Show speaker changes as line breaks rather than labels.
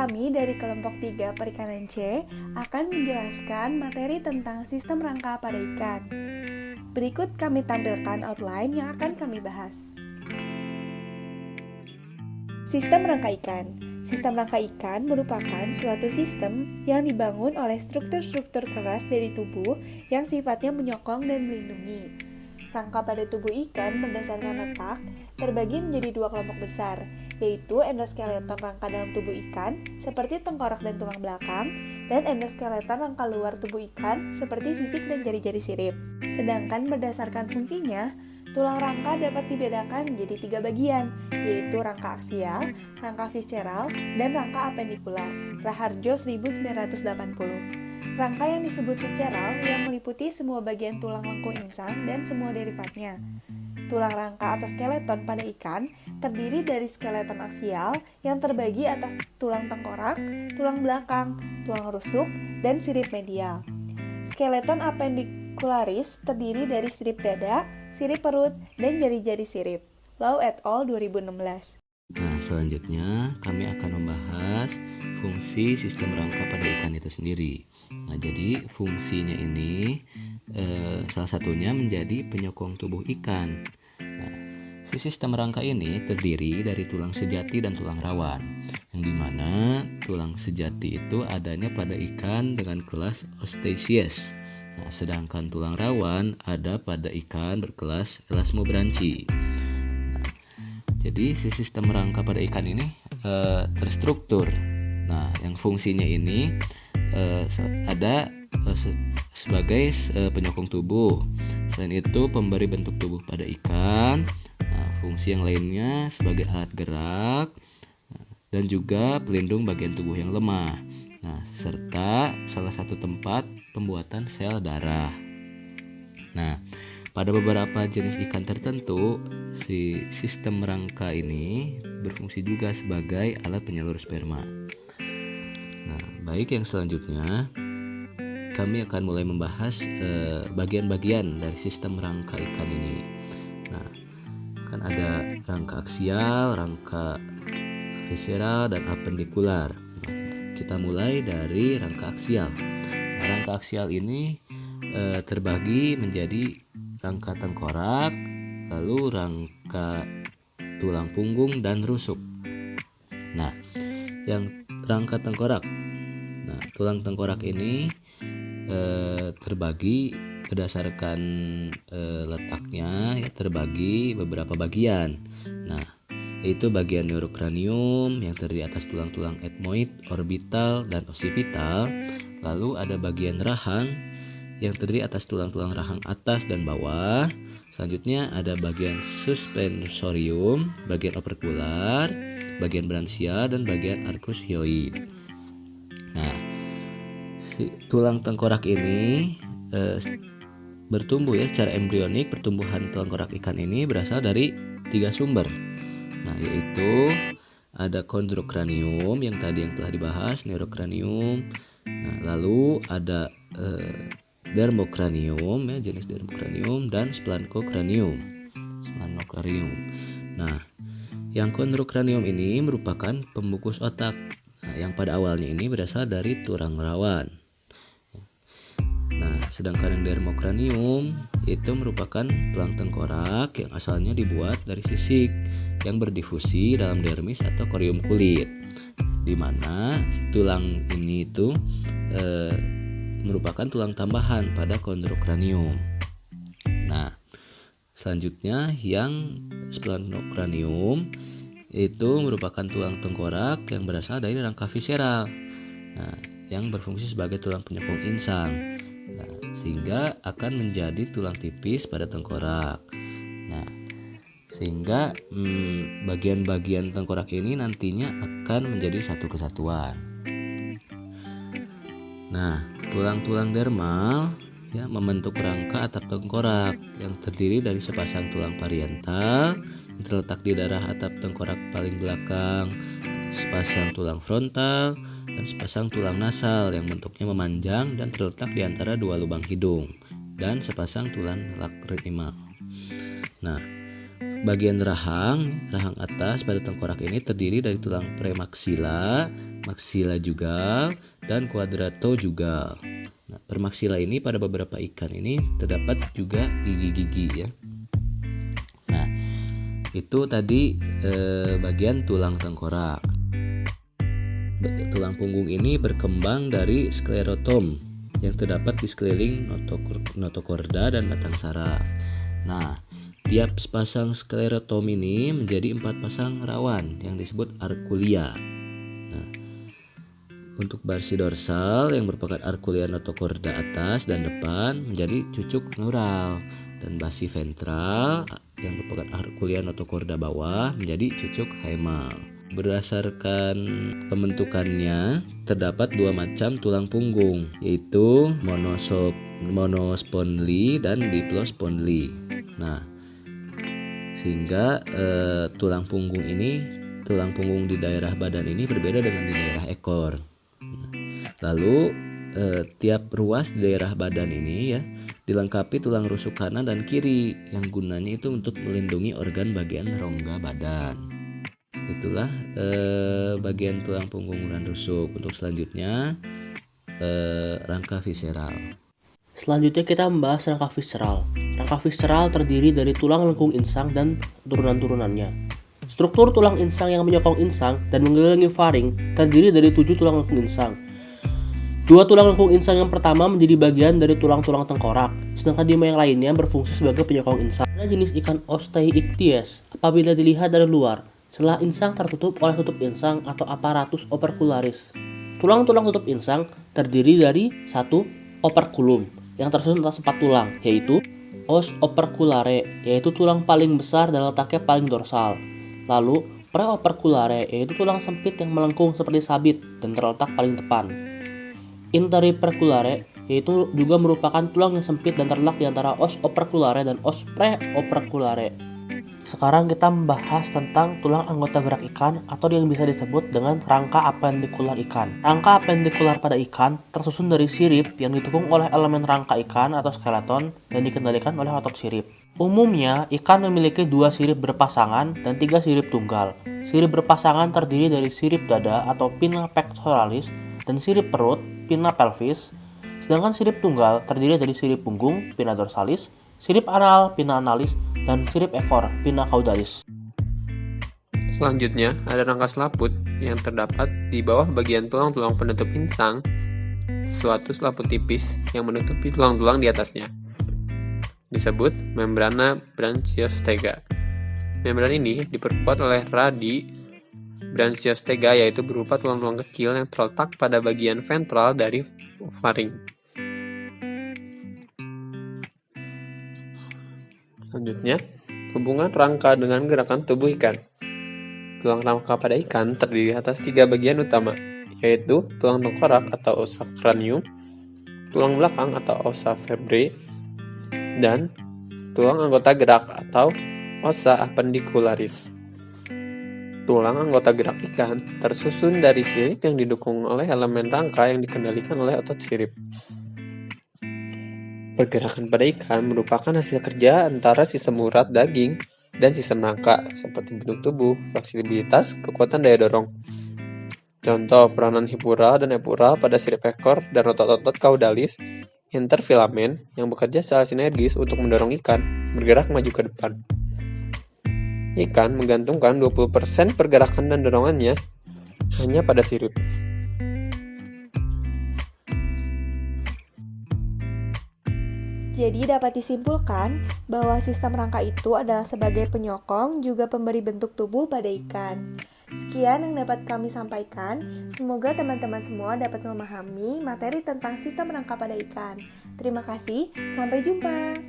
Kami dari kelompok 3 perikanan C akan menjelaskan materi tentang sistem rangka pada ikan. Berikut kami tampilkan outline yang akan kami bahas. Sistem rangka ikan. Sistem rangka ikan merupakan suatu sistem yang dibangun oleh struktur-struktur keras dari tubuh yang sifatnya menyokong dan melindungi. Rangka pada tubuh ikan berdasarkan letak terbagi menjadi dua kelompok besar, yaitu endoskeleton rangka dalam tubuh ikan seperti tengkorak dan tulang belakang, dan endoskeleton rangka luar tubuh ikan seperti sisik dan jari-jari sirip. Sedangkan berdasarkan fungsinya, tulang rangka dapat dibedakan menjadi 3 bagian, yaitu rangka aksial, rangka visceral, dan rangka apendikular. Raharjo 1980. Rangka yang disebut visceral yang meliputi semua bagian tulang lengkung insang dan semua derivatnya. Tulang rangka atau skeleton pada ikan terdiri dari skeleton aksial yang terbagi atas tulang tengkorak, tulang belakang, tulang rusuk, dan sirip medial. Skeleton apendicularis terdiri dari sirip dada, sirip perut, dan jari-jari sirip. Lau et al. 2016.
Nah, selanjutnya kami akan membahas fungsi sistem rangka pada ikan itu sendiri. Nah, jadi fungsinya ini salah satunya menjadi penyokong tubuh ikan. Nah, si sistem rangka ini terdiri dari tulang sejati dan tulang rawan, yang dimana tulang sejati itu adanya pada ikan dengan kelas Osteichthyes. Nah, sedangkan tulang rawan ada pada ikan berkelas Elasmobranchi. Jadi si sistem rangka pada ikan ini terstruktur. Nah, yang fungsinya ini ada sebagai penyokong tubuh. Selain itu pemberi bentuk tubuh pada ikan. Nah, fungsi yang lainnya sebagai alat gerak dan juga pelindung bagian tubuh yang lemah. Nah, serta salah satu tempat pembuatan sel darah. Nah, pada beberapa jenis ikan tertentu, si sistem rangka ini berfungsi juga sebagai alat penyalur sperma. Nah, baik, yang selanjutnya kami akan mulai membahas bagian-bagian dari sistem rangka ikan ini. Nah, kan ada rangka aksial, rangka visceral, dan apendikular. Nah, kita mulai dari rangka aksial. Nah, rangka aksial ini terbagi menjadi rangka tengkorak, lalu rangka tulang punggung dan rusuk. Nah, yang rangka tengkorak. Nah, tulang tengkorak ini terbagi berdasarkan letaknya, ya, terbagi beberapa bagian. Nah, yaitu bagian neurocranium yang terdiri atas tulang-tulang ethmoid, orbital, dan occipital. Lalu ada bagian rahang yang terdiri atas tulang-tulang rahang atas dan bawah. Selanjutnya ada bagian suspensorium, bagian operkular, bagian branchia, dan bagian arcus hyoid. Nah, si tulang tengkorak ini bertumbuh ya secara embrionik. Pertumbuhan tengkorak ikan ini berasal dari 3 sumber. Nah, yaitu ada chondrocranium yang telah dibahas, neurocranium. Nah, lalu ada dermocranium, ya, jenis dermocranium, dan splanchocranium. Nah, yang chondrocranium ini merupakan pembungkus otak. Nah, yang pada awalnya ini berasal dari tulang rawan. Nah, sedangkan yang dermocranium itu merupakan tulang tengkorak yang asalnya dibuat dari sisik yang berdifusi dalam dermis atau korium kulit, di mana tulang ini itu merupakan tulang tambahan pada chondrocranium. Nah, selanjutnya yang splanchocranium itu merupakan tulang tengkorak yang berasal dari rangka visceral. Nah, yang berfungsi sebagai tulang penyokong insang. Nah, sehingga akan menjadi tulang tipis pada tengkorak. Nah, sehingga bagian-bagian tengkorak ini nantinya akan menjadi satu kesatuan. Nah, tulang-tulang dermal ya membentuk rangka atap tengkorak yang terdiri dari sepasang tulang parietal yang terletak di daerah atap tengkorak paling belakang, sepasang tulang frontal, dan sepasang tulang nasal yang bentuknya memanjang dan terletak di antara 2 lubang hidung, dan sepasang tulang lacrimal. Nah, bagian rahang atas pada tengkorak ini terdiri dari tulang premaksila, maksila jugal, dan quadrato jugal. Nah, permaksila ini pada beberapa ikan ini terdapat juga gigi-gigi ya. Nah, itu tadi bagian tulang tengkorak. Tulang punggung ini berkembang dari sklerotom yang terdapat di sekeliling notokorda dan batang saraf. Nah, tiap sepasang sklerotom ini menjadi 4 pasang rawan yang disebut arkulia. Nah, untuk barsi dorsal yang merupakan arkulia notokorda atas dan depan menjadi cucuk neural, dan basi ventral yang merupakan arkulia notokorda bawah menjadi cucuk hymal. Berdasarkan pembentukannya terdapat 2 macam tulang punggung, yaitu monospondli dan diplospondli. Nah, sehingga tulang punggung di daerah badan ini berbeda dengan di daerah ekor. Lalu tiap ruas di daerah badan ini ya dilengkapi tulang rusuk kanan dan kiri yang gunanya itu untuk melindungi organ bagian rongga badan. Itulah bagian tulang punggung dan rusuk. Untuk selanjutnya rangka visceral.
Selanjutnya kita membahas rangka visceral. Rangka visceral terdiri dari tulang lengkung insang dan turunan-turunannya. Struktur tulang insang yang menyokong insang dan mengelilingi faring terdiri dari 7 tulang lengkung insang. 2 tulang lengkung insang yang pertama menjadi bagian dari tulang-tulang tengkorak, sedangkan 5 yang lainnya berfungsi sebagai penyokong insang. Ada jenis ikan Osteichthyes apabila dilihat dari luar, setelah insang tertutup oleh tutup insang atau apparatus opercularis. Tulang-tulang tutup insang terdiri dari 1. Operculum yang tersusun atas 4 tulang, yaitu os operculare, yaitu tulang paling besar dan letaknya paling dorsal. Lalu preoperculare, yaitu tulang sempit yang melengkung seperti sabit dan terletak paling depan. Interperculare, yaitu juga merupakan tulang yang sempit dan terletak di antara os operculare dan os preoperculare. Sekarang kita membahas tentang tulang anggota gerak ikan atau yang bisa disebut dengan rangka apendikular ikan. Rangka apendikular pada ikan tersusun dari sirip yang didukung oleh elemen rangka ikan atau skeleton dan dikendalikan oleh otot sirip. Umumnya, ikan memiliki 2 sirip berpasangan dan 3 sirip tunggal. Sirip berpasangan terdiri dari sirip dada atau pinna pectoralis dan sirip perut, pinna pelvis. Sedangkan sirip tunggal terdiri dari sirip punggung, pinna dorsalis, sirip anal, pinna analis, dan sirip ekor, pinna caudalis.
Selanjutnya, ada rangka selaput yang terdapat di bawah bagian tulang-tulang penutup insang, suatu selaput tipis yang menutupi tulang-tulang di atasnya. Disebut membrana branchiostega. Membran ini diperkuat oleh radi branchiostega, yaitu berupa tulang-tulang kecil yang terletak pada bagian ventral dari faring. Selanjutnya, hubungan rangka dengan gerakan tubuh ikan. Tulang rangka pada ikan terdiri atas 3 bagian utama, yaitu tulang tengkorak atau ossa cranium, tulang belakang atau ossa vertebrae, dan tulang anggota gerak atau ossa appendicularis. Tulang anggota gerak ikan tersusun dari sirip yang didukung oleh elemen rangka yang dikendalikan oleh otot sirip. Pergerakan pada ikan merupakan hasil kerja antara sistem urat daging dan sistem rangka, seperti bentuk tubuh, fleksibilitas, kekuatan daya dorong. Contoh peranan hipura dan epura pada sirip ekor dan otot-otot caudalis interfilamen yang bekerja secara sinergis untuk mendorong ikan bergerak maju ke depan. Ikan menggantungkan 20% pergerakan dan dorongannya hanya pada sirip.
Jadi dapat disimpulkan bahwa sistem rangka itu adalah sebagai penyokong juga pemberi bentuk tubuh pada ikan. Sekian yang dapat kami sampaikan. Semoga teman-teman semua dapat memahami materi tentang sistem rangka pada ikan. Terima kasih, sampai jumpa.